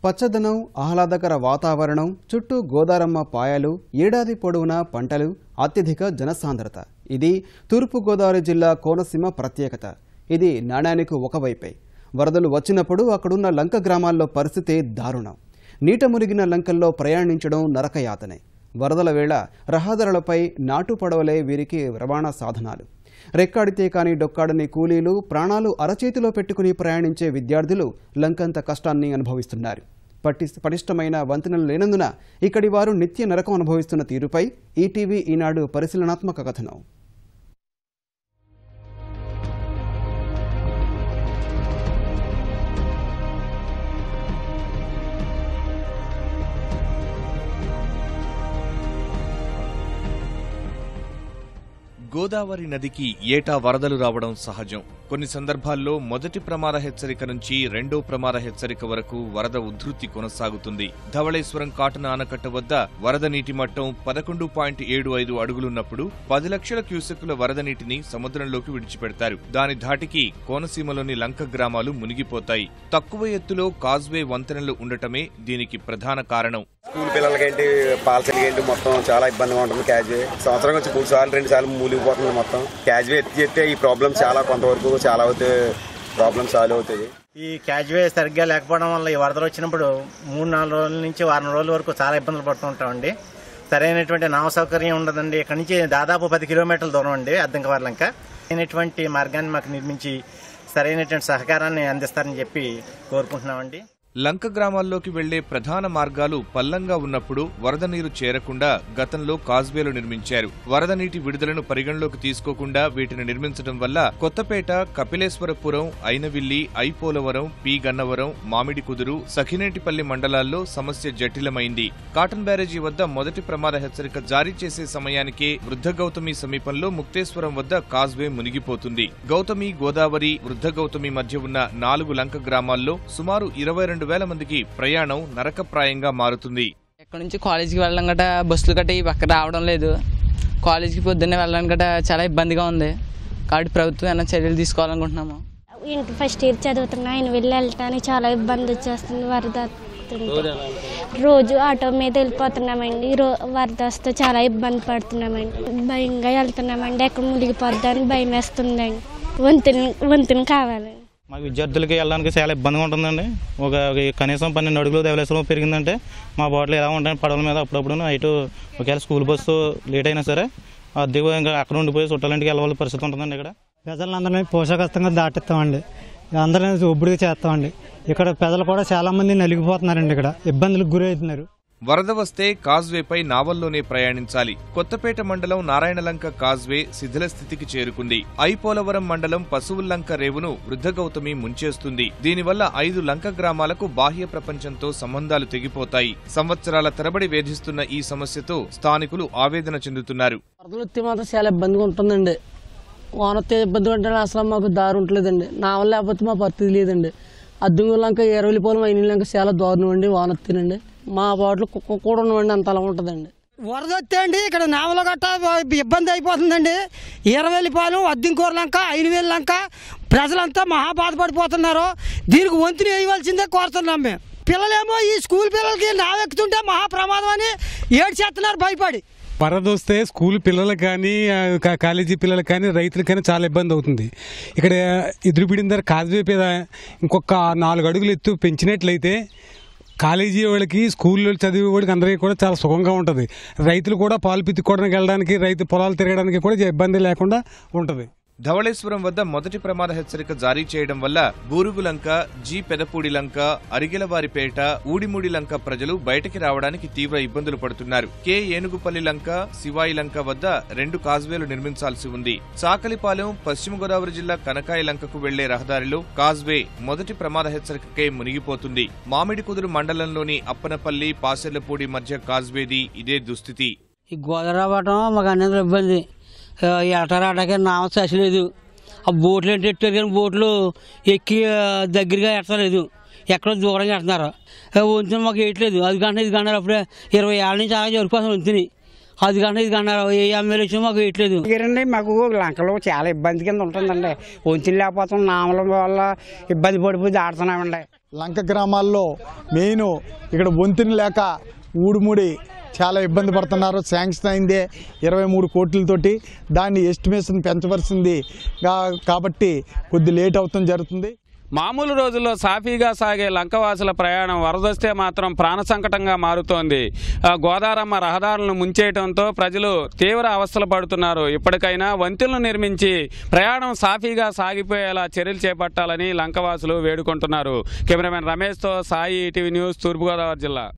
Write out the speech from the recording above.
పచ్చదనం, ఆహ్లాదకర వాతావరణం, చుట్టూ గోదారమ్మ పాయలు, ఏడాది పొడవునా పంటలు, అత్యధిక జనసాంద్రత. ఇది తూర్పుగోదావరి జిల్లా కోనసీమ ప్రత్యేకత. ఇది నాణానికి ఒకవైపే. వరదలు వచ్చినప్పుడు అక్కడున్న లంక గ్రామాల్లో పరిస్థితి దారుణం. నీట మునిగిన లంకల్లో ప్రయాణించడం నరకయాతనే. వరదల వేళ రహదారులపై నాటు పడవలే వీరికి రవాణా సాధనాలు. రెక్కాడితే కానీ డొక్కాడని కూలీలు ప్రాణాలు అరచేతిలో పెట్టుకుని ప్రయాణించే విద్యార్థులు లంకంత కష్టాన్ని అనుభవిస్తున్నారు. పటిష్టమైన వంతెనలు లేనందున ఇక్కడి వారు నిత్య నరకం అనుభవిస్తున్న తీరుపై ఈటీవీ ఈనాడు పరిశీలనాత్మక కథనం. గోదావరి నదికి ఏటా వరదలు రావడం సహజం. కొన్ని సందర్భాల్లో మొదటి ప్రమాద హెచ్చరిక నుంచి రెండో ప్రమాద హెచ్చరిక వరకు వరద ఉధృతి కొనసాగుతుంది. ధవళేశ్వరం కాటన్ ఆనకట్ట వద్ద వరద నీటి మట్టం 11.75 అడుగులున్నప్పుడు 10 లక్షల క్యూసెక్కుల వరద నీటిని సముద్రంలోకి విడిచిపెడతారు. దాని ధాటికి కోనసీమలోని లంక గ్రామాలు మునిగిపోతాయి. తక్కువ ఎత్తులో కాజ్వే వంతెనలు ఉండటమే దీనికి ప్రధాన కారణం. స్కూల్ పిల్లలకేంటి, పాలసీలకేంటి మొత్తం చాలా ఇబ్బందిగా ఉంటుంది. క్యాజ్వే సంవత్సరం వచ్చి 3 సార్లు 2 సార్లు మూలిగిపోతుంది. మొత్తం క్యాజ్వే ఎత్తి చెప్తే ఈ ప్రాబ్లమ్స్ చాలా కొంతవరకు చాలా ప్రాబ్లమ్స్ సాల్వ్ అవుతాయి. ఈ క్యాజ్వే సరిగ్గా లేకపోవడం వల్ల ఈ వరదలు వచ్చినప్పుడు 3-4 రోజుల నుంచి వారం రోజుల వరకు చాలా ఇబ్బందులు పడుతూ ఉంటామండి. సరైనటువంటి నావ సౌకర్యం ఉండదండి. ఇక్కడ నుంచి దాదాపు 10 కిలోమీటర్ల దూరం అండి అద్దంకవారి లంక. సరైనటువంటి మార్గాన్ని మాకు నిర్మించి సరైనటువంటి సహకారాన్ని అందిస్తారని చెప్పి కోరుకుంటున్నామండి. లంక గ్రామాల్లోకి వెళ్లే ప్రధాన మార్గాలు పల్లంగా ఉన్నప్పుడు వరద నీరు చేరకుండా గతంలో కాజ్వేలు నిర్మించారు. వరద నీటి విడుదలను పరిగణలోకి తీసుకోకుండా వీటిని నిర్మించడం వల్ల కొత్తపేట, కపిలేశ్వరపురం, అయినవిల్లి, ఐపోలవరం, పి గన్నవరం, మామిడి కుదురు, సఖినేటిపల్లి మండలాల్లో సమస్య జటిలమైంది. కాటన్ బ్యారేజీ వద్ద మొదటి ప్రమాద హెచ్చరిక జారీ చేసే సమయానికే వృద్ధ గౌతమి సమీపంలో ముక్తేశ్వరం వద్ద కాజ్వే మునిగిపోతుంది. గౌతమి, గోదావరి, వృద్ధ గౌతమి మధ్య ఉన్న 4 లంక గ్రామాల్లో సుమారు 22,000 మందికి ప్రయాణం నరకప్రాయంగా మారుతుంది. ఇక్కడ నుంచి కాలేజీకి వెళ్ళడం గట బస్సులు గట్ట పక్క రావడం లేదు. కాలేజీకి పొద్దున్నే వెళ్ళడానికి గట్ట చాలా ఇబ్బందిగా ఉంది. కాబట్టి ప్రభుత్వం ఏమైనా చర్యలు తీసుకోవాలనుకుంటున్నాము. ఇంటి ఫస్ట్ ఇయర్ చదువుతున్నా, ఆయన వెళ్ళి వెళ్ళటానికి చాలా ఇబ్బంది వచ్చేస్తుంది. వరద రోజు ఆటో మీద వెళ్ళిపోతున్నామండి. వరద వస్తే చాలా ఇబ్బంది పడుతున్నామండి. భయంగా వెళ్తున్నామండి. ఎక్కడ మునిగిపోద్దని భయం వేస్తుందండి. వంతెన కావాలండి. మాకు విద్యార్థులకి వెళ్ళడానికి చాలా ఇబ్బందిగా ఉంటుందండి. ఒక కనీసం 12 అడుగులు ధవళేశ్వరం పెరిగిందంటే మా బాటలు ఎలా ఉంటాయి పడవల మీద అప్పుడప్పుడు ఇటు ఒకవేళ స్కూల్ బస్సు లేట్ అయినా సరే అద్దెకు ఇంకా అక్కడ ఉండిపోయి చుట్టాలంటికి వెళ్ళవలసిన పరిస్థితి ఉంటుందండి. ఇక్కడ ప్రజలందరినీ పోషకస్తంగా దాటిస్తామండి. అందరినీ ఒబ్బడిగా చేస్తామండి. ఇక్కడ ప్రజలు కూడా చాలా మంది నలిగిపోతున్నారండి. ఇక్కడ ఇబ్బందులకు గురవుతున్నారు. వరద వస్తే కాజ్వేపై నావల్లోనే ప్రయాణించాలి. కొత్తపేట మండలం నారాయణలంక కాజ్వే శిథిల స్థితికి చేరుకుంది. ఐపోలవరం మండలం పశువుల్లంక రేవును వృద్ధ గౌతమి ముంచేస్తుంది. దీనివల్ల 5 లంక గ్రామాలకు బాహ్య ప్రపంచంతో సంబంధాలు తెగిపోతాయి. సంవత్సరాల తరబడి వేధిస్తున్న ఈ సమస్యతో స్థానికులు ఆవేదన చెందుతున్నారు. వరదలు వస్తే మాత్రం చాలా ఇబ్బందిగా ఉంటుందండి. వానొస్తే ఇబ్బంది అంటే అసలు మాకు దారి ఉంటలేదండి. నావల్ లేకపోతే మా పరిస్థితి లేదండి. అద్దంగులంక 20 పోలం అయిన చాలా దారుణం అండి. వానొత్తేనండి మా బాటలు కుక్క కూడా ఉండండి. అంత అలా ఉంటుందండి. వరద వస్తే అండి ఇక్కడ నావల గట్ట ఇబ్బంది అయిపోతుందండి. 20 పాలెం, అద్దంకూర లంక, 5,000 లంక ప్రజలంతా మహా బాధపడిపోతున్నారు. దీనికి వంతుని వేయవలసిందే కోరుతున్నాం మేము. పిల్లలేమో ఈ స్కూల్ పిల్లలకి నావెక్కుతుంటే మహా ప్రమాదం అని ఏడ్చేస్తున్నారు భయపడి. వరద వస్తే స్కూల్ పిల్లలకు కానీ కాలేజీ పిల్లలకు కానీ రైతులకు కానీ చాలా ఇబ్బంది అవుతుంది. ఇక్కడ ఎదురుపడిన దగ్గర కాజ్వే మీద ఇంకొక 4 అడుగులు ఎత్తు పెంచినట్లయితే కాలేజీ వాళ్ళకి, స్కూల్లో చదివే వాళ్ళకి అందరికీ కూడా చాలా సుఖంగా ఉంటుంది. రైతులు కూడా పాలు పిత్తుకోవడానికి వెళ్ళడానికి, రైతు పొలాలు తిరగడానికి కూడా ఇబ్బంది లేకుండా ఉంటుంది. ధవళేశ్వరం వద్ద మొదటి ప్రమాద హెచ్చరిక జారీ చేయడం వల్ల బూరుగులంక, జి పెదపూడి లంక, అరిగెలవారిపేట, ఊడిముడి లంక ప్రజలు బయటికి రావడానికి తీవ్ర ఇబ్బందులు పడుతున్నారు. కె ఏనుగుపల్లి లంక, శివాయి లంక వద్ద 2 కాజ్వేలు నిర్మించాల్సి ఉంది. చాకలిపాలెం, పశ్చిమ గోదావరి జిల్లా కనకాయ లంకకు వెళ్లే రహదారిలో కాజ్వే మొదటి ప్రమాద హెచ్చరికకే మునిగిపోతుంది. మామిడి కుదురు మండలంలోని అప్పనపల్లి, పాసెర్లపూడి మధ్య కాజ్వేది ఇదే దుస్థితి. ఈ గోదావరి రావడం మాకు అన్నింటిలో ఇబ్బంది. ఎట్టరాటకి నావ చచ్చలేదు. ఆ బోట్లు ఏంటి ఎట్టారు కానీ బోట్లు ఎక్కి దగ్గరగా ఎట్టలేదు. ఎక్కడో దూరంగా ఎడుతున్నారు. వంతుని మాకు వేయట్లేదు. అది గంట ఇది గంటారు. అప్పుడే 20 ఏళ్ళ నుంచి అలా జరుపుకోసం వంతుని అది గంట ఇది గంటారు. ఏ ఎమ్మెల్యే వచ్చి మాకు వేయట్లేదు. మాకు లంకలో చాలా ఇబ్బంది కింద ఉంటుందండి. వంతులు లేకపోతే నామల వల్ల ఇబ్బంది పడిపోయి ఆడుతున్నామండి. లంక గ్రామాల్లో మెయిన్ ఇక్కడ వంతెన లేక ఊడుముడి చాలా ఇబ్బంది పడుతున్నారు. శాంక్షన్ అయిందే 23 కోట్లతోటి, దాన్ని ఎస్టిమేషన్ పెంచవలసింది కాబట్టి కొద్ది లేట్ అవుతాం జరుగుతుంది. మామూలు రోజుల్లో సాఫీగా సాగే లంకవాసుల ప్రయాణం వరదొస్తే మాత్రం ప్రాణ సంకటంగా మారుతోంది. గోదారమ్మ రహదారులను ముంచేయడంతో ప్రజలు తీవ్ర అవస్థలు పడుతున్నారు. ఇప్పటికైనా వంతెనలు నిర్మించి ప్రయాణం సాఫీగా సాగిపోయేలా చర్యలు చేపట్టాలని లంకవాసులు వేడుకుంటున్నారు. కెమెరామెన్ రమేష్తో సాయి, ఈటీవీ న్యూస్, తూర్పుగోదావరి జిల్లా.